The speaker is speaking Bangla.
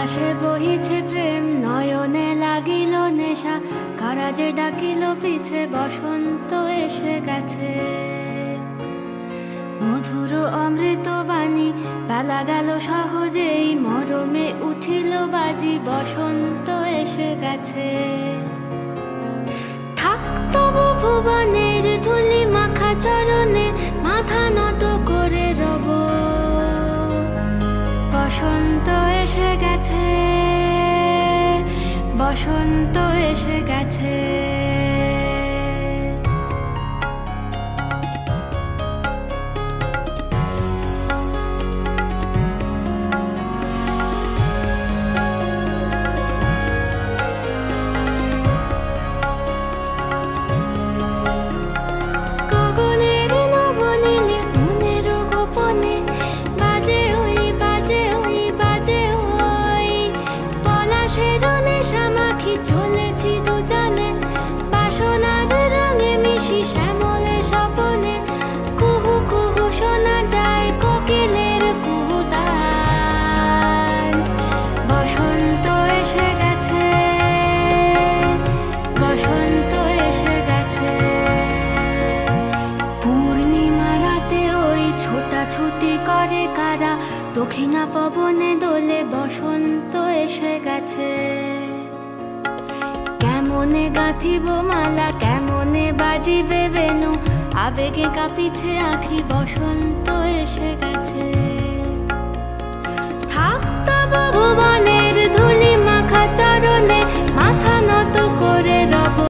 আকাশে বহিছে প্রেম, নয়নে লাগিল নেশা, কারাজে ডাকিল পিছে, বসন্ত এসে গেছে। মধুর অমৃত বাণী, বেলা গেল সহজেই, মরমে উঠিল বাজি, বসন্ত এসে গেছে। থাক তবু ভুবনের ধুলি মাখা চরণে, মাথা নত করে রব, বসন্ত এসে গেছে, বসন্ত এসে গেছে। দক্ষিণা পবনে দোলে, বসন্ত এসে গেছে। কেমনে গাঁথিব মালা, কেমনে বাজিবে বেনু, আবেগে কাঁপিছে আঁখি, বসন্ত এসে গেছে। থাক তবু ভুবনের ধুলি মাখা চরণে,